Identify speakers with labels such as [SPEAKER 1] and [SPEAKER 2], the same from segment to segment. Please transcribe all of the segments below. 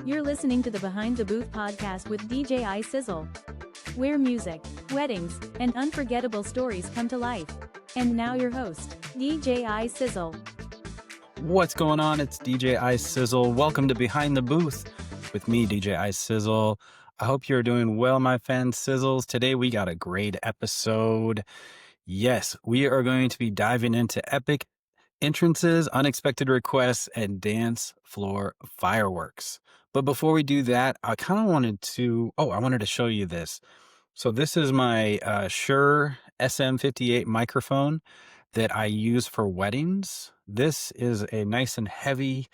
[SPEAKER 1] You're listening to the Behind the Booth podcast with DJ iSizzle, where music, weddings, and unforgettable stories come to life. And now your host, DJ iSizzle.
[SPEAKER 2] What's going on? It's DJ iSizzle. Welcome to Behind the Booth with me, DJ iSizzle. I hope you're doing well, my fan sizzles. Today we got a great episode. Yes, we are going to be diving into epic entrances, unexpected requests, and dance floor fireworks. But before we do that, I wanted to show you this. So this is my Shure SM58 microphone that I use for weddings. This is a nice and heavy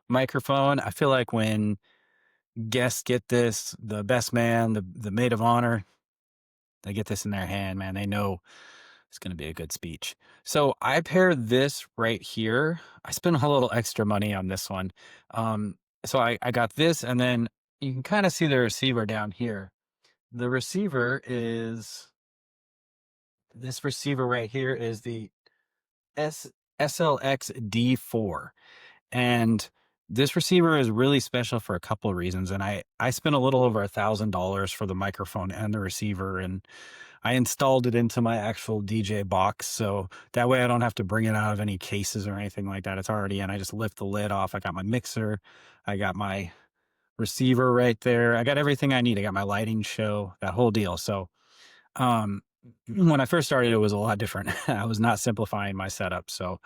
[SPEAKER 2] microphone. I feel like when guests get this, the best man, the maid of honor, they get this in their hand, man, they know it's going to be a good speech. So I pair this right here. I spent a little extra money on this one. So I got this, and then you can kind of see the receiver down here. The receiver is, this receiver right here is the SLX D4. And this receiver is really special for a couple of reasons. And I spent a little over $1,000 for the microphone and the receiver, and I installed it into my actual DJ box. So that way I don't have to bring it out of any cases or anything like that. It's already in. I just lift the lid off. I got my mixer. I got my receiver right there. I got everything I need. I got my lighting show, that whole deal. So when I first started, it was a lot different. I was not simplifying my setup. So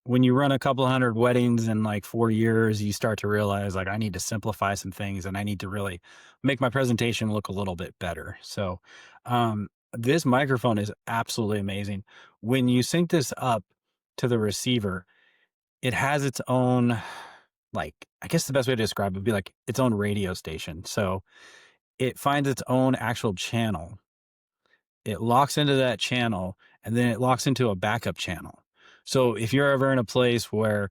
[SPEAKER 2] when you run a couple hundred weddings in like 4 years, you start to realize like I need to simplify some things and I need to really make my presentation look a little bit better. So this microphone is absolutely amazing. When you sync this up to the receiver, it has its own, like, I guess the best way to describe it would be like its own radio station. So it finds its own actual channel. It locks into that channel, and then it locks into a backup channel. So if you're ever in a place where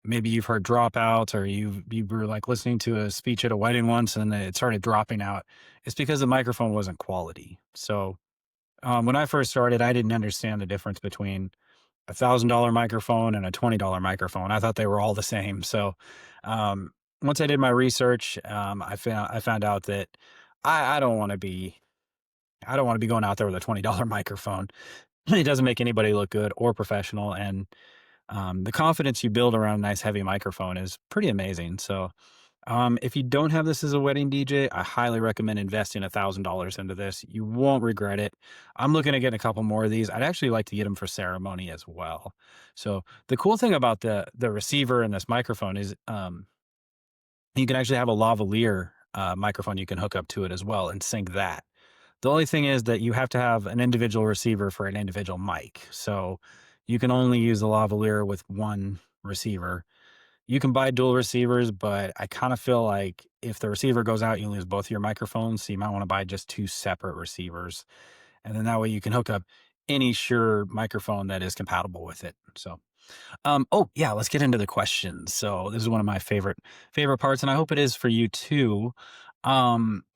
[SPEAKER 2] maybe you've heard dropouts, or you were like listening to a speech at a wedding once and it started dropping out, it's because the microphone wasn't quality. So when I first started, I didn't understand the difference between $1,000 microphone and a $20 microphone. I thought they were all the same. So once I did my research, I found out that I don't want to be going out there with a $20 microphone. It doesn't make anybody look good or professional. And the confidence you build around a nice heavy microphone is pretty amazing. So if you don't have this as a wedding DJ, I highly recommend investing $1,000 into this. You won't regret it. I'm looking at getting a couple more of these. I'd actually like to get them for ceremony as well. So the cool thing about the receiver and this microphone is you can actually have a lavalier microphone you can hook up to it as well and sync that. The only thing is that you have to have an individual receiver for an individual mic. So you can only use the lavalier with one receiver. You can buy dual receivers, but I kind of feel like if the receiver goes out, you lose both your microphones. So you might want to buy just two separate receivers. And then that way you can hook up any Shure microphone that is compatible with it. So, let's get into the questions. So this is one of my favorite parts, and I hope it is for you too.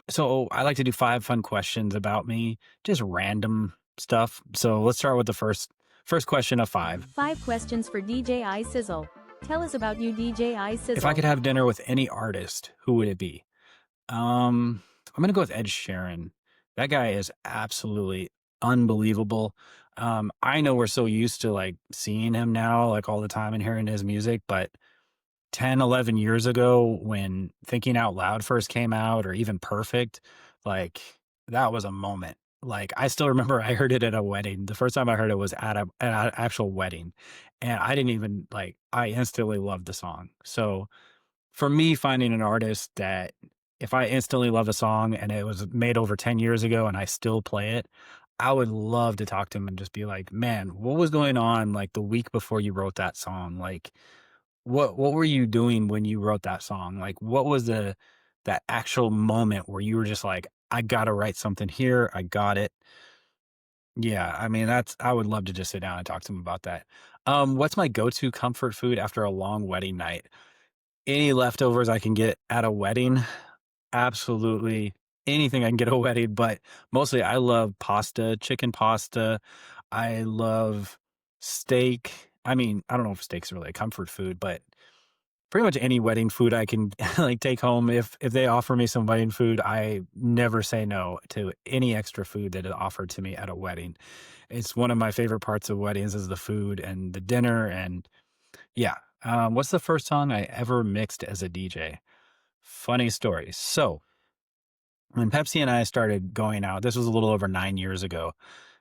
[SPEAKER 2] So I like to do 5 fun questions about me, just random stuff. So let's start with the first question of 5.
[SPEAKER 1] 5 questions for DJ iSizzle. Tell us about you, DJ iSizzle.
[SPEAKER 2] If I could have dinner with any artist, who would it be? I'm going to go with Ed Sheeran. That guy is absolutely unbelievable. I know we're so used to like seeing him now, like all the time, and hearing his music, but 10, 11 years ago when Thinking Out Loud first came out, or even Perfect, like that was a moment. Like I still remember I heard it at a wedding. The first time I heard it was at an actual wedding, and I instantly loved the song. So for me, finding an artist that if I instantly love a song and it was made over 10 years ago and I still play it, I would love to talk to him and just be like, man, what was going on like the week before you wrote that song? Like, what were you doing when you wrote that song? Like, what was that actual moment where you were just like, I got to write something here. I got it. Yeah. I mean, I would love to just sit down and talk to him about that. What's my go-to comfort food after a long wedding night? Any leftovers I can get at a wedding. Absolutely anything I can get at a wedding, but mostly I love pasta, chicken pasta. I love steak. I mean, I don't know if steak's really a comfort food, but pretty much any wedding food I can like take home. If they offer me some wedding food, I never say no to any extra food that is offered to me at a wedding. It's one of my favorite parts of weddings is the food and the dinner. And yeah. What's the first song I ever mixed as a DJ? Funny story. So when Pepsi and I started going out, this was a little over 9 years ago,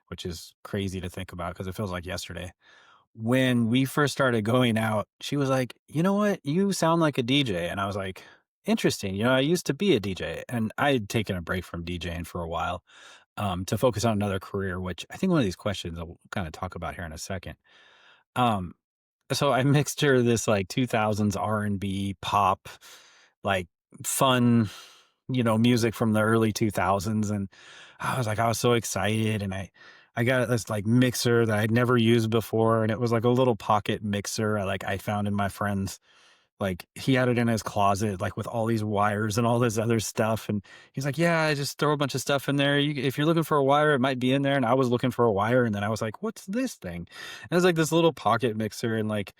[SPEAKER 2] which is crazy to think about because it feels like yesterday. When we first started going out, she was like, "You know what? You sound like a DJ." And I was like, "Interesting. I used to be a DJ." And I had taken a break from DJing for a while to focus on another career, which I think one of these questions I'll kind of talk about here in a second. Um, so I mixed her this like 2000s R&B pop, like fun, music from the early 2000s. And I was so excited. And I got this like mixer that I'd never used before. And it was like a little pocket mixer I found in my friend's, like he had it in his closet, like with all these wires and all this other stuff. And he's like, "Yeah, I just throw a bunch of stuff in there. If you're looking for a wire, it might be in there." And I was looking for a wire. And then I was like, "What's this thing?" And it was like this little pocket mixer. And like,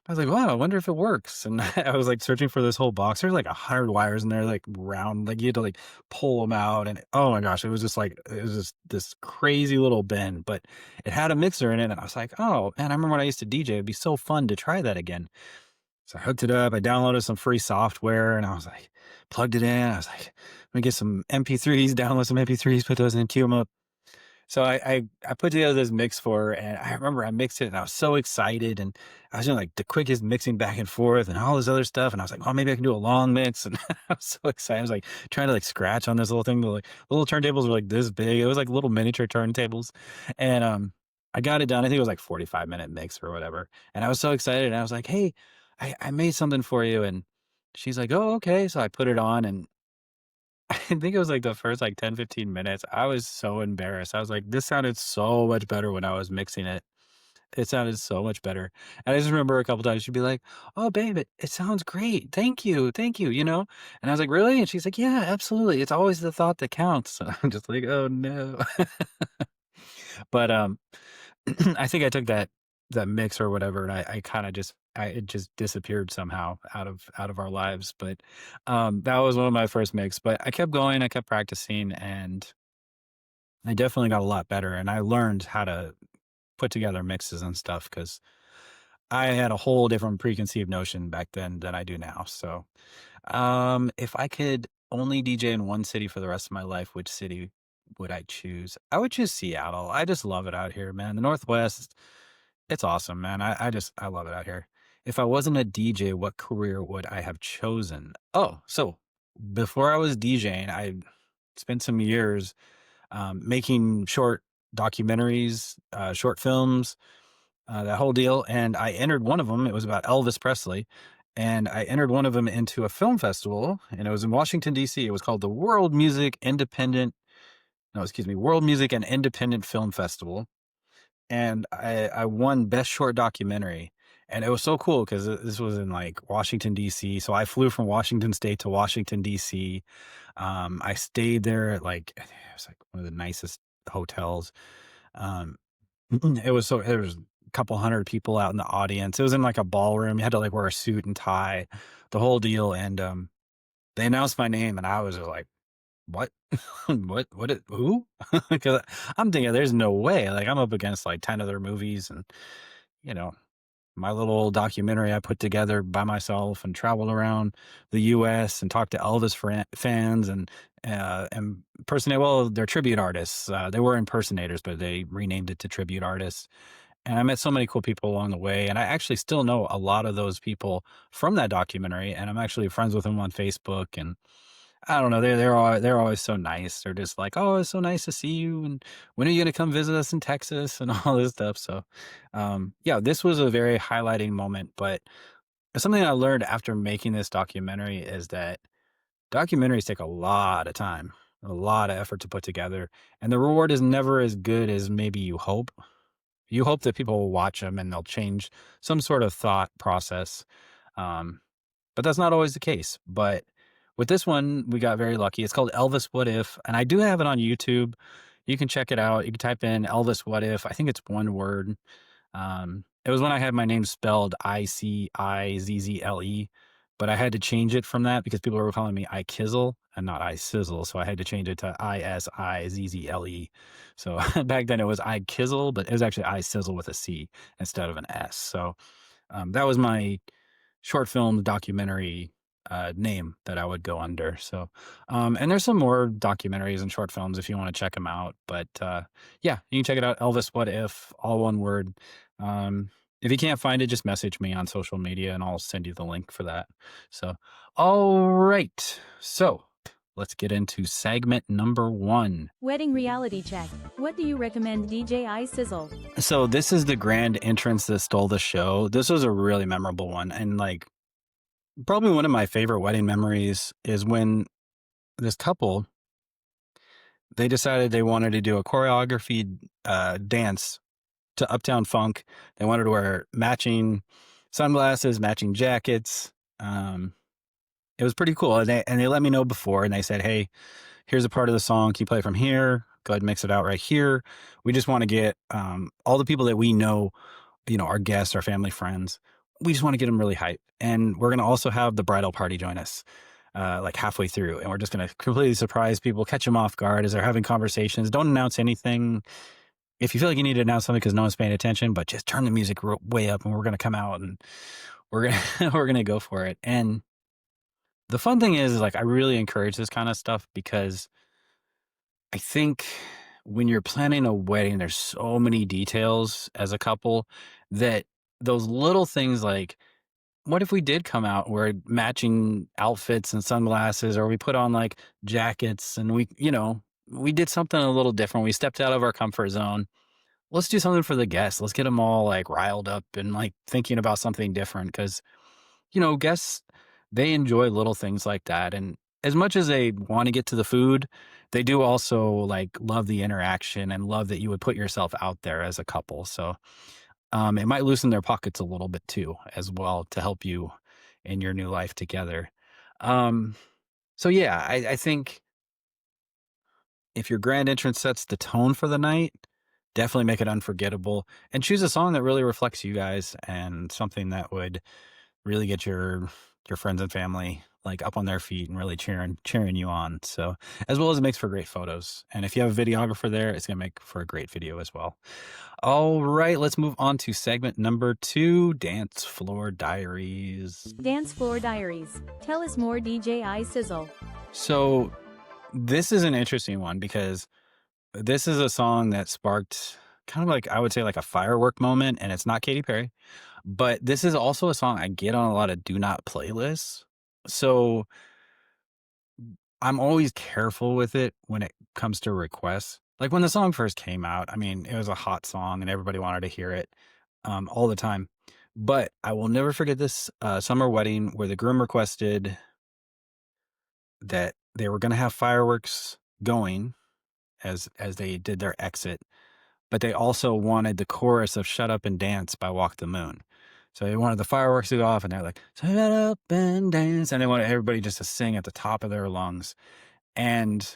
[SPEAKER 2] I was like, "Wow, I wonder if it works." And I was like searching for this whole box. There's like 100 wires in there, like round, like you had to like pull them out. And oh my gosh, it was just this crazy little bin, but it had a mixer in it. And I was like, "Oh, man, I remember when I used to DJ. It'd be so fun to try that again." So I hooked it up. I downloaded some free software and I was like, plugged it in. I was like, let me get some MP3s, download some MP3s, put those in, queue them up. So I put together this mix for her, and I remember I mixed it and I was so excited, and I was doing like the quickest mixing back and forth and all this other stuff. And I was like, oh, maybe I can do a long mix. And I was so excited. I was like trying to like scratch on this little thing. Like little turntables were like this big. It was like little miniature turntables. And I got it done. I think it was like 45-minute mix or whatever. And I was so excited. And I was like, "Hey, I made something for you." And she's like, "Oh, okay." So I put it on, and I think it was like the first like 10, 15 minutes. I was so embarrassed. I was like, this sounded so much better when I was mixing it. It sounded so much better. And I just remember a couple times she'd be like, "Oh, babe, it sounds great. Thank you. Thank you." And I was like, "Really?" And she's like, "Yeah, absolutely. It's always the thought that counts." And I'm just like, "Oh no." But I think I took that mix or whatever, and I kind of just it just disappeared somehow out of our lives. But that was one of my first mix. But I kept going, I kept practicing, and I definitely got a lot better. And I learned how to put together mixes and stuff because I had a whole different preconceived notion back then than I do now. So if I could only DJ in one city for the rest of my life, which city would I choose? I would choose Seattle. I just love it out here, man. The Northwest, it's awesome, man. I love it out here. If I wasn't a DJ, what career would I have chosen? Oh, so before I was DJing, I spent some years making short documentaries, short films, that whole deal. And I entered one of them. It was about Elvis Presley. And I entered one of them into a film festival, and it was in Washington, D.C. It was called the World Music and Independent Film Festival. And I won Best Short Documentary. And it was so cool because this was in like Washington, D.C. So I flew from Washington State to Washington, D.C. I stayed there at like, it was like one of the nicest hotels. Um, there was a couple hundred people out in the audience. It was in like a ballroom. You had to like wear a suit and tie, the whole deal. And they announced my name, and I was like, "What? Who?" Because I'm thinking, there's no way. Like I'm up against like 10 other movies, and you know, my little documentary I put together by myself and traveled around the U.S. and talked to Elvis fans and impersonate. Well, they're tribute artists. They were impersonators, but they renamed it to tribute artists. And I met so many cool people along the way. And I actually still know a lot of those people from that documentary. And I'm actually friends with them on Facebook. And I don't know, they're always so nice. They're just like, "Oh, it's so nice to see you. And when are you gonna come visit us in Texas?" and all this stuff. So yeah, this was a very highlighting moment. But something I learned after making this documentary is that documentaries take a lot of time, a lot of effort to put together. And the reward is never as good as maybe you hope. You hope that people will watch them and they'll change some sort of thought process. Um, but that's not always the case. But with this one, we got very lucky. It's called Elvis What If, and I do have it on YouTube. You can check it out. You can type in Elvis What If. I think it's one word. It was when I had my name spelled Icizzle. but I had to change it from that because people were calling me iKizzle and not iSizzle, so I had to change it to ISIZZLE. So back then it was iKizzle, but it was actually iSizzle with a C instead of an S. So that was my short film documentary name that I would go under. So, and there's some more documentaries and short films if you want to check them out. But yeah, you can check it out. Elvis What If, all one word. If you can't find it, just message me on social media and I'll send you the link for that. So, all right. So let's get into segment number 1.
[SPEAKER 1] Wedding reality check. What do you recommend, DJ iSizzle?
[SPEAKER 2] So this is the grand entrance that stole the show. This was a really memorable one. And like, probably one of my favorite wedding memories is when this couple, they decided they wanted to do a choreography dance to Uptown Funk. They wanted to wear matching sunglasses, matching jackets. It was pretty cool. And they let me know before, and they said, hey, here's a part of the song. Can you play from here? Go ahead and mix it out right here. We just want to get all the people that we know, our guests, our family, friends. We just want to get them really hyped. And we're going to also have the bridal party join us like halfway through. And we're just going to completely surprise people, catch them off guard as they're having conversations. Don't announce anything. If you feel like you need to announce something because no one's paying attention, but just turn the music way up and we're going to come out and we're going to, we're going to go for it. And the fun thing is like, I really encourage this kind of stuff because I think when you're planning a wedding, there's so many details as a couple that those little things like, what if we did come out wearing matching outfits and sunglasses, or we put on like jackets and we did something a little different. We stepped out of our comfort zone. Let's do something for the guests. Let's get them all like riled up and like thinking about something different because, guests, they enjoy little things like that. And as much as they want to get to the food, they do also like love the interaction and love that you would put yourself out there as a couple. So it might loosen their pockets a little bit too, as well, to help you in your new life together. So yeah, I think if your grand entrance sets the tone for the night, definitely make it unforgettable and choose a song that really reflects you guys and something that would really get your friends and family like up on their feet and really cheering you on. So as well as it makes for great photos. And if you have a videographer there, it's gonna make for a great video as well. All right, let's move on to segment number 2, Dance Floor Diaries.
[SPEAKER 1] Dance Floor Diaries. Tell us more, DJ iSizzle.
[SPEAKER 2] So this is an interesting one because this is a song that sparked kind of like, I would say like a firework moment, and it's not Katy Perry, but this is also a song I get on a lot of do not playlists. So I'm always careful with it when it comes to requests. Like when the song first came out, I mean, it was a hot song and everybody wanted to hear it all the time. But I will never forget this summer wedding where the groom requested that they were going to have fireworks going as they did their exit, but they also wanted the chorus of "Shut Up and Dance" by Walk the Moon. So they wanted the fireworks to go off, and they're like, "Shut up and dance," and they wanted everybody just to sing at the top of their lungs. And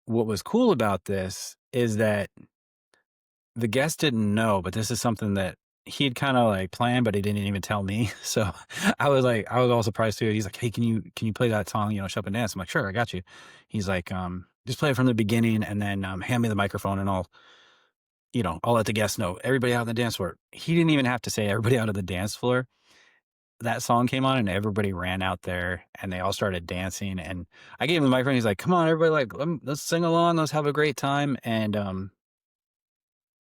[SPEAKER 2] what was cool about this is that the guest didn't know, but this is something that he'd kind of like planned, but he didn't even tell me. So I was all surprised too. He's like, "Hey, can you play that song, Shut Up and Dance?" I'm like, "Sure, I got you." He's like, just play it from the beginning and then hand me the microphone and I'll let the guests know, everybody out on the dance floor. He didn't even have to say everybody out of the dance floor. That song came on and everybody ran out there and they all started dancing. And I gave him the microphone. He's like, "Come on, everybody, like, let's sing along. Let's have a great time." And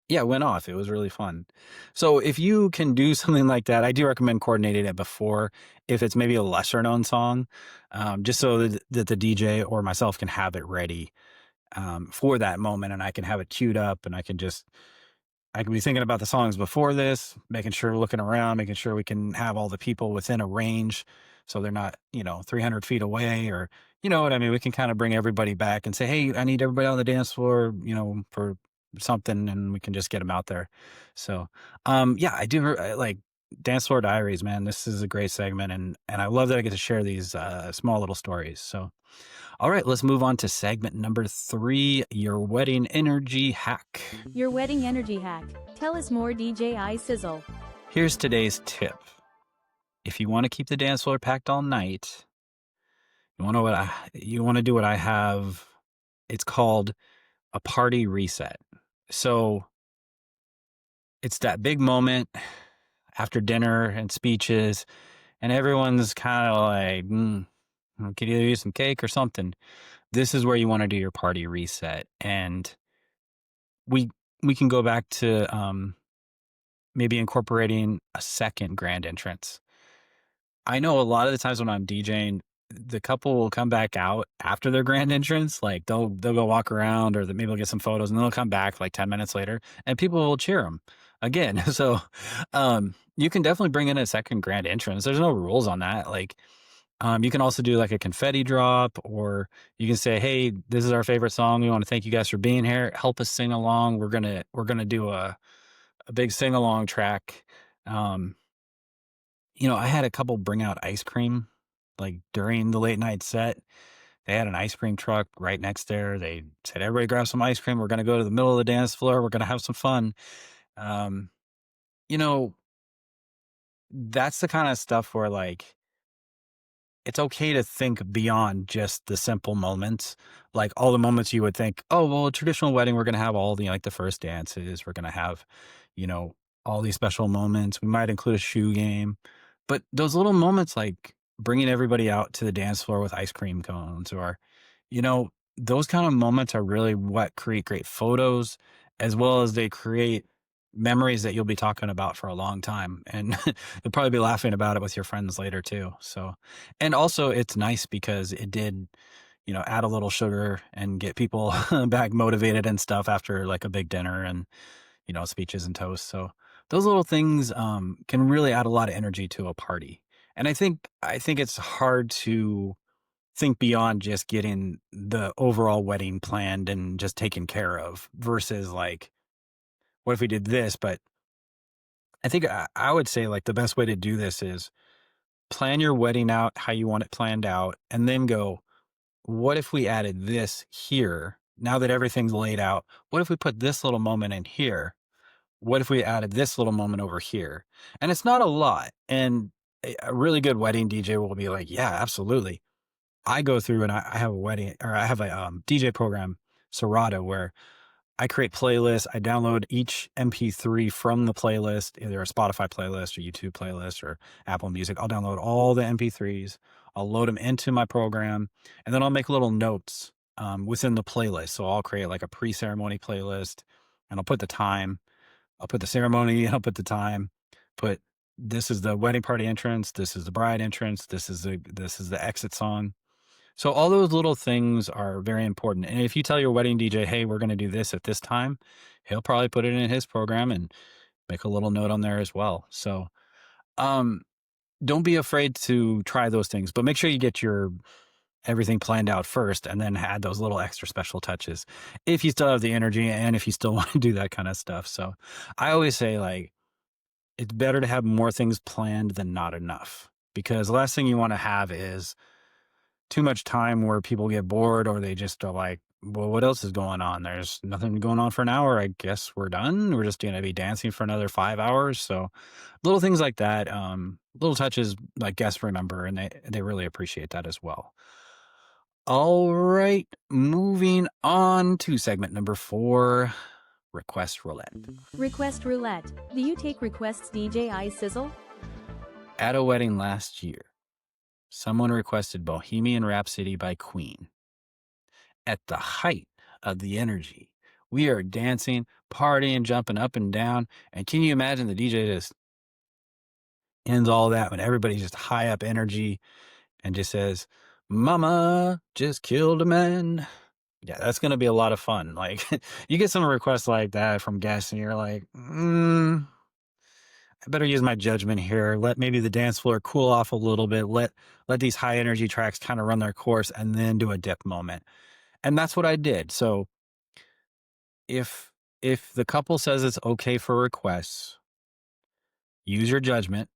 [SPEAKER 2] yeah, it went off. It was really fun. So if you can do something like that, I do recommend coordinating it before, if it's maybe a lesser known song, just so that the DJ or myself can have it ready for that moment, and I can have it queued up, and I can be thinking about the songs before this, making sure, looking around, making sure we can have all the people within a range so they're not, 300 feet away, or, you know what I mean? We can kind of bring everybody back and say, "Hey, I need everybody on the dance floor, for something," and we can just get them out there. So, yeah, I like Dance Floor Diaries, man. This is a great segment, and I love that I get to share these small little stories. So, all right, let's move on to segment number 3, your wedding energy hack.
[SPEAKER 1] Your wedding energy hack. Tell us more, DJ iSizzle.
[SPEAKER 2] Here's today's tip. if you want to keep the dance floor packed all night, you want to do what I have. It's called a party reset. So it's that big moment after dinner and speeches, and everyone's kind of like, could you use some cake or something? This is where you want to do your party reset, and we we can go back to maybe incorporating a second grand entrance. I know a lot of the times when I'm DJing, the couple will come back out after their grand entrance. Like they'll go walk around, or maybe they'll get some photos, and then they'll come back like 10 minutes later, and people will cheer them again. So you can definitely bring in a second grand entrance. There's no rules on that. Like you can also do like a confetti drop, or you can say, "Hey, this is our favorite song. We want to thank you guys for being here. Help us sing along. We're gonna do a big sing along track." Um, I had a couple bring out ice cream, like, during the late night set. They had an ice cream truck right next there. They said, "Everybody grab some ice cream. We're gonna go to the middle of the dance floor. We're gonna have some fun." Um, you know, that's the kinda stuff where, like, it's okay to think beyond just the simple moments, like all the moments you would think, oh, well, a traditional wedding, we're going to have all the, like the first dances, we're going to have, you know, all these special moments. We might include a shoe game, but those little moments, like bringing everybody out to the dance floor with ice cream cones, or, you know, those kind of moments are really what create great photos, as well as they create memories that you'll be talking about for a long time. And you'll probably be laughing about it with your friends later too. So, and also it's nice because it did, add a little sugar and get people back motivated and stuff after like a big dinner and, speeches and toasts. So those little things can really add a lot of energy to a party. And I think it's hard to think beyond just getting the overall wedding planned and just taken care of versus like, what if we did this? But I think I would say like the best way to do this is plan your wedding out how you want it planned out, and then go, what if we added this here? Now that everything's laid out, what if we put this little moment in here? What if we added this little moment over here? And it's not a lot. And a really good wedding DJ will be like, yeah, absolutely. I go through and I have a wedding, or I have a DJ program, Serato, where I create playlists. I download each MP3 from the playlist, either a Spotify playlist or YouTube playlist or Apple Music. I'll download all the MP3s. I'll load them into my program, and then I'll make little notes within the playlist. So I'll create like a pre-ceremony playlist, and I'll put the time. I'll put the ceremony, and I'll put the time. Put, this is the wedding party entrance. This is the bride entrance. This is the exit song. So all those little things are very important. And if you tell your wedding DJ, hey, we're going to do this at this time, he'll probably put it in his program and make a little note on there as well. So um, don't be afraid to try those things, but make sure you get your everything planned out first, and then add those little extra special touches if you still have the energy and if you still want to do that kind of stuff. So I always say, like, it's better to have more things planned than not enough, because the last thing you want to have is too much time where people get bored, or they just are like, well, what else is going on? There's nothing going on for an hour. I guess we're done. We're just going to be dancing for another 5 hours. So little things like that, little touches, like, guests remember, and they really appreciate that as well. All right, moving on to segment number 4, request roulette.
[SPEAKER 1] Request Roulette. Do you take requests, DJ iSizzle?
[SPEAKER 2] At a wedding last year, someone requested Bohemian Rhapsody by Queen. At the height of the energy, we are dancing, partying, jumping up and down. And can you imagine the DJ just ends all that when everybody's just high up energy and just says, "Mama just killed a man"? Yeah, that's going to be a lot of fun. Like, you get some requests like that from guests, and you're like, I better use my judgment here. Let maybe the dance floor cool off a little bit. Let these high energy tracks kind of run their course, and then do a dip moment. And that's what I did. So if the couple says it's okay for requests, use your judgment.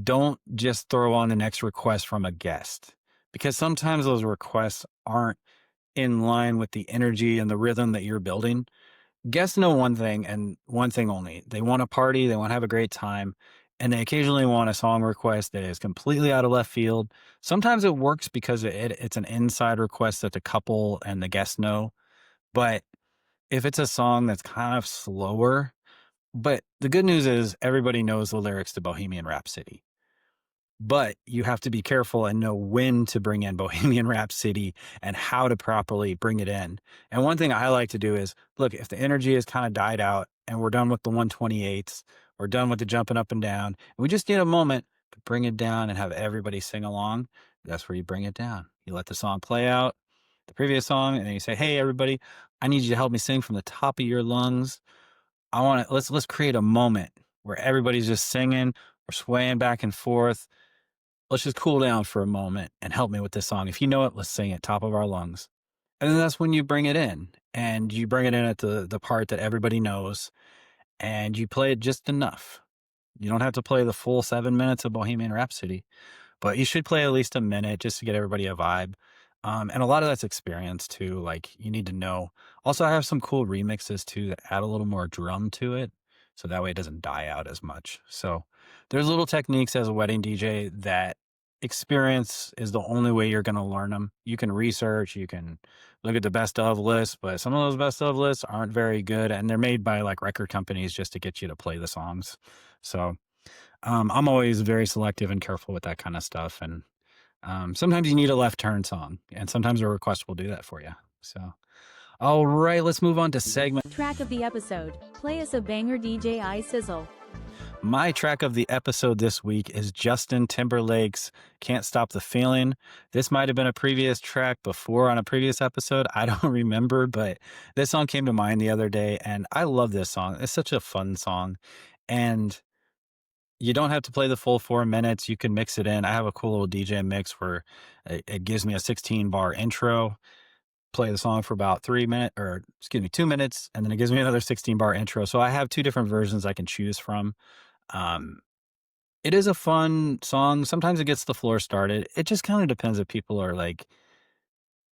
[SPEAKER 2] Don't just throw on the next request from a guest, because sometimes those requests aren't in line with the energy and the rhythm that you're building. Guests know one thing and one thing only. They want to party, they want to have a great time. and they occasionally want a song request that is completely out of left field. Sometimes it works because it's an inside request that the couple and the guest know. But if it's a song that's kind of slower, but the good news is everybody knows the lyrics to Bohemian Rhapsody. But you have to be careful and know when to bring in Bohemian Rhapsody and how to properly bring it in. And one thing I like to do is look, if the energy has kind of died out and we're done with the 128s, we're done with the jumping up and down, and we just need a moment to bring it down and have everybody sing along. That's where you bring it down. You let the song play out, the previous song, and then you say, "Hey, everybody, I need you to help me sing from the top of your lungs. I want to let's create a moment where everybody's just singing, we're swaying back and forth. Let's just cool down for a moment and help me with this song. If you know it, let's sing it top of our lungs." And then that's when you bring it in, and you bring it in at the part that everybody knows, and you play it just enough. You don't have to play the full 7 minutes of Bohemian Rhapsody, but you should play at least a minute just to get everybody a vibe. And a lot of that's experience too. Like you need to know. Also, I have some cool remixes too that add a little more drum to it. So that way it doesn't die out as much. So there's little techniques as a wedding DJ that experience is the only way you're going to learn them. You can research, you can look at the best of lists, but some of those best of lists aren't very good. And they're made by like record companies just to get you to play the songs. So I'm always very selective and careful with that kind of stuff. And sometimes you need a left turn song, and sometimes a request will do that for you. So, all right, let's move on to segment.
[SPEAKER 1] Track of the episode. Play us a banger, DJ iSizzle.
[SPEAKER 2] My track of the episode this week is Justin Timberlake's Can't Stop the Feeling. This might have been a previous track before on a previous episode. I don't remember, but this song came to mind the other day, and I love this song. It's such a fun song. And you don't have to play the full 4 minutes. You can mix it in. I have a cool little DJ mix where it gives me a 16-bar intro, play the song for about 2 minutes, and then it gives me another 16-bar intro. So I have two different versions I can choose from. Um, it is a fun song. Sometimes it gets the floor started. It just kind of depends if people are like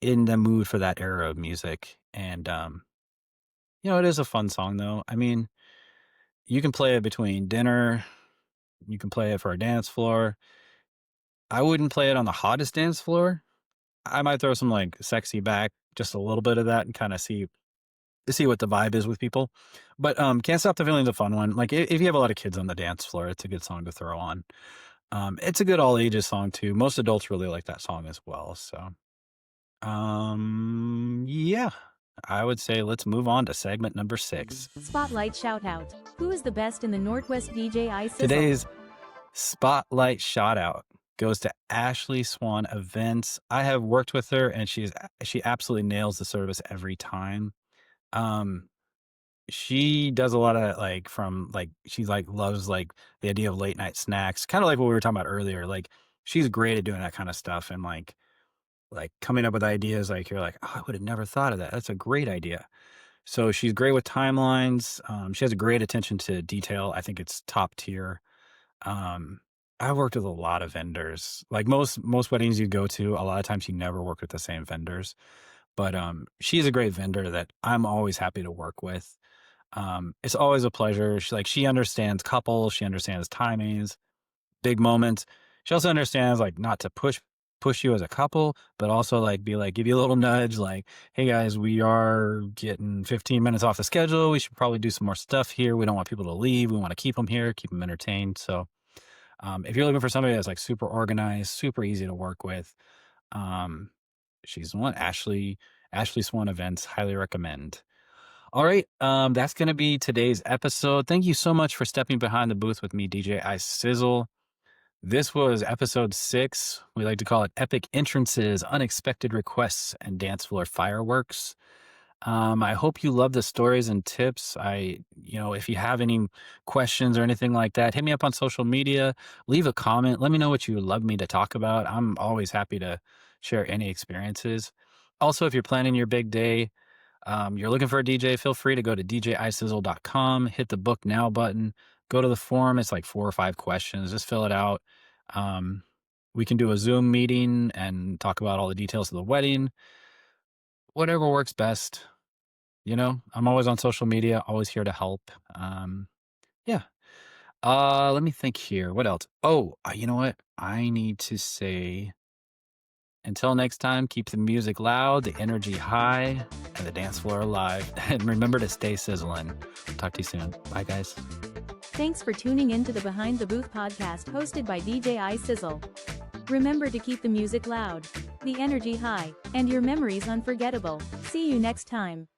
[SPEAKER 2] in the mood for that era of music. And, it is a fun song though. I mean, you can play it between dinner. You can play it for a dance floor. I wouldn't play it on the hottest dance floor. I might throw some like sexy back, just a little bit of that, and kind of see what the vibe is with people. But Can't Stop the Feeling's a fun one. Like if you have a lot of kids on the dance floor, it's a good song to throw on. It's a good all ages song too. Most adults really like that song as well. So yeah. I would say let's move on to segment number 6.
[SPEAKER 1] Spotlight shout out. Who is the best in the Northwest, DJ iSizzle?
[SPEAKER 2] Today's Spotlight shout out goes to Ashley Swan Events. I have worked with her, and she absolutely nails the service every time. Um, she does a lot of she loves like the idea of late night snacks, kind of like what we were talking about earlier. Like she's great at doing that kind of stuff, and like coming up with ideas. Like you're like, oh, I would have never thought of that. That's a great idea. So she's great with timelines. She has a great attention to detail. I think it's top tier. Um, I've worked with a lot of vendors. Like most weddings you go to, a lot of times you never work with the same vendors. But she's a great vendor that I'm always happy to work with. It's always a pleasure. She understands couples, she understands timings, big moments. She also understands like not to push you as a couple, but also like be like give you a little nudge, like, hey guys, we are getting 15 minutes off the schedule. We should probably do some more stuff here. We don't want people to leave. We want to keep them here, keep them entertained. So if you're looking for somebody that's like super organized, super easy to work with, um, she's the one. Ashley Swan Events, highly recommend. All right, that's going to be today's episode. Thank you so much for stepping behind the booth with me, DJ iSizzle. This was episode 6. We like to call it Epic Entrances, Unexpected Requests, and Dance Floor Fireworks. I hope you love the stories and tips. If you have any questions or anything like that, hit me up on social media, leave a comment. Let me know what you would love me to talk about. I'm always happy to share any experiences. Also, if you're planning your big day, you're looking for a DJ, feel free to go to djissizzle.com, hit the book now button, go to the form. It's like 4 or 5 questions. Just fill it out. We can do a Zoom meeting and talk about all the details of the wedding. Whatever works best. I'm always on social media, always here to help. Yeah. Let me think here. What else? Oh, you know what? I need to say until next time, keep the music loud, the energy high, and the dance floor alive. And remember to stay sizzling. Talk to you soon. Bye, guys.
[SPEAKER 1] Thanks for tuning in to the Behind the Booth podcast hosted by DJ iSizzle. Remember to keep the music loud, the energy high, and your memories unforgettable. See you next time.